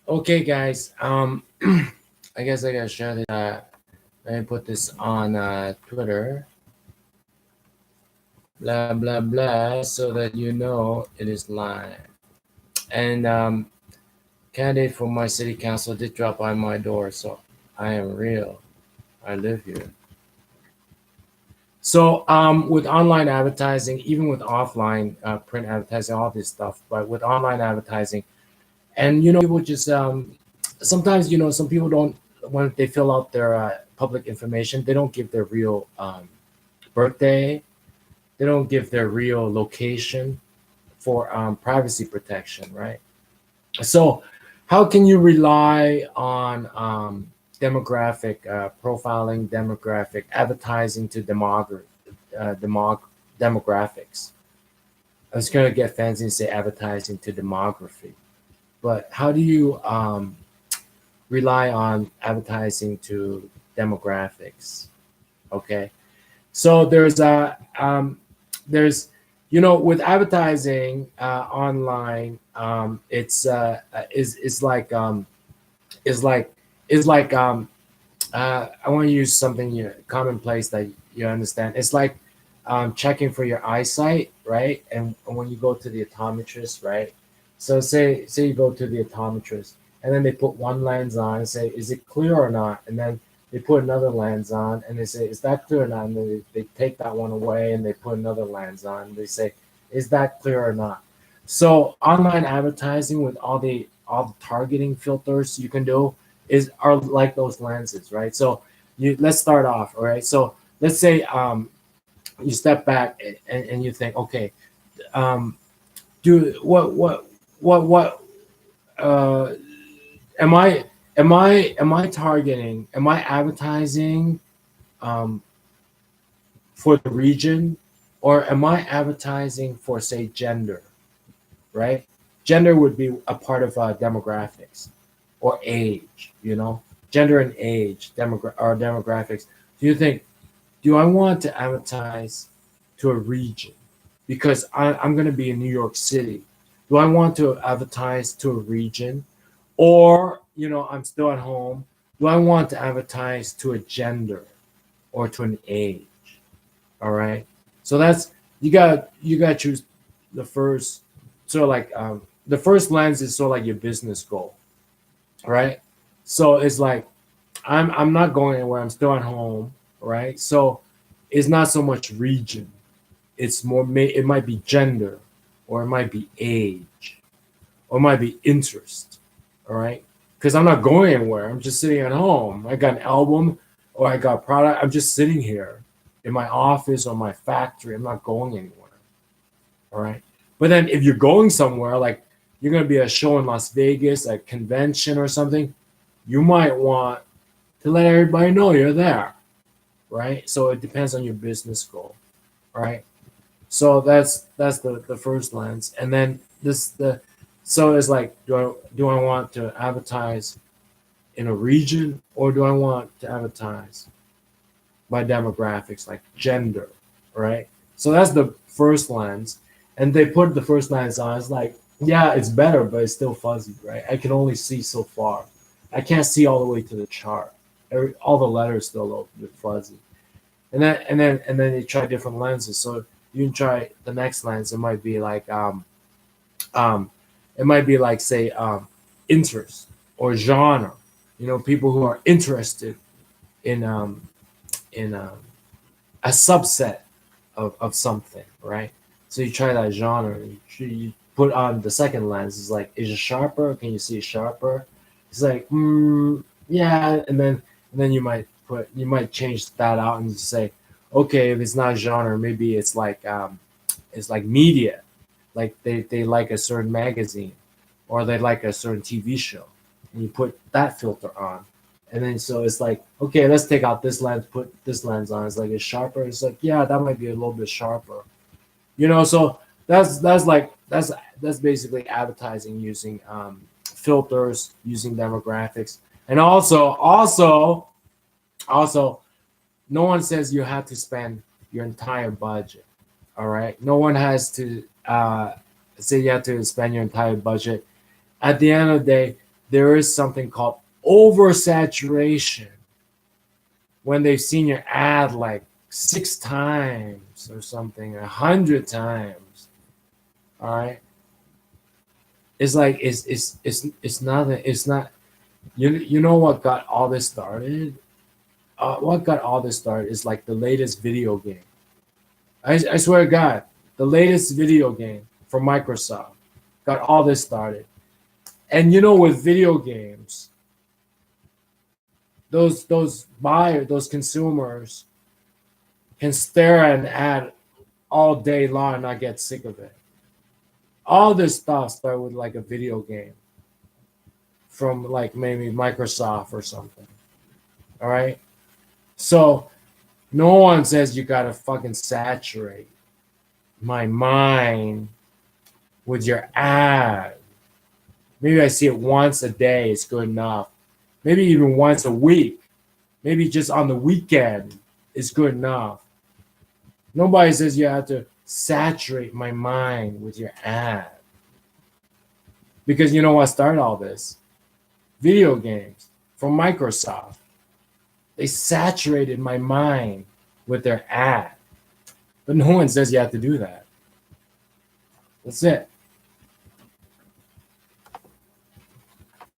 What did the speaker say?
Okay, guys. I guess I gotta share this. Let me put this on Twitter. Blah blah blah, so that you know it is live. And candidate for my city council did drop by my door, so I am real. I live here. So with online advertising, even with offline print advertising, all this stuff, but with online advertising, and people just sometimes some people don't, when they fill out their public information, they don't give their real birthday, they don't give their real location for privacy protection, right? So how can you rely on demographic profiling, demographic advertising to demographics? I was going to get fancy and say advertising to demography, but how do you rely on advertising to demographics? Okay, so there's with advertising online, it's like is like is like I want to use something commonplace that you understand. It's like checking for your eyesight, right? And when you go to the optometrist, right? So say you go to the optometrist, and then they put one lens on and say, is it clear or not? And then they put another lens on and they say, is that clear or not? And then they take that one away and they put another lens on. And they say, is that clear or not? So online advertising with all the targeting filters you can do are like those lenses, right? So let's start off, all right? So let's say you step back and you think, okay, um, do what uh, am I targeting? Am I advertising um, for the region, or am I advertising for, say, gender? Right? Gender would be a part of demographics, or age. Gender and age, demographics. Do you think? Do I want to advertise to a region because I'm going to be in New York City? Do I want to advertise to a region, or I'm still at home? Do I want to advertise to a gender or to an age? All right. So that's you got to choose the first. So like the first lens is sort of like your business goal, right? So it's like I'm not going anywhere. I'm still at home, right? So it's not so much region. It's more. It might be gender, or it might be age, or it might be interest. All right. Because I'm not going anywhere. I'm just sitting at home. I got an album or I got a product. I'm just sitting here in my office or my factory. I'm not going anywhere. All right. But then if you're going somewhere, like you're going to be at a show in Las Vegas, a convention or something, you might want to let everybody know you're there. Right. So it depends on your business goal. Right. So that's the first lens. And then so it's like, do I want to advertise in a region, or do I want to advertise by demographics like gender, right? So that's the first lens, and they put the first lens on. It's like, yeah, it's better, but it's still fuzzy, right? I can only see so far. I can't see all the way to the chart. All the letters still look a bit fuzzy, and then they try different lenses. So you can try the next lens. Um, it might be like, say, interest or genre. People who are interested in a subset of something, right? So you try that genre. You put on the second lens. It's like, is it sharper? Can you see it sharper? It's like, yeah, and then you might change that out and say, okay, if it's not genre, maybe it's like media, like they like a certain magazine, or they like a certain TV show, and you put that filter on. And then so it's like, okay, let's take out this lens, put this lens on. It's like, it's sharper. It's like, yeah, that might be a little bit sharper. So that's basically advertising using filters, using demographics, and also, no one says you have to spend your entire budget. All right, no one has to say you have to spend your entire budget. At the end of the day, there is something called oversaturation when they've seen your ad like 6 times or something, 100 times. All right. It's like it's nothing. It's not. You know what got all this started? What got all this started is like the latest video game. I swear to God, the latest video game from Microsoft got all this started. And you know, with video games, those buyers, those consumers can stare at an ad all day long and not get sick of it. All this stuff started with like a video game from like maybe Microsoft or something. All right. So no one says you gotta fucking saturate my mind with your ad. Maybe I see it once a day, it's good enough. Maybe even once a week. Maybe just on the weekend is good enough. Nobody says you have to saturate my mind with your ad. Because you know what started all this? Video games from Microsoft. They saturated my mind with their ad. But no one says you have to do that. That's it.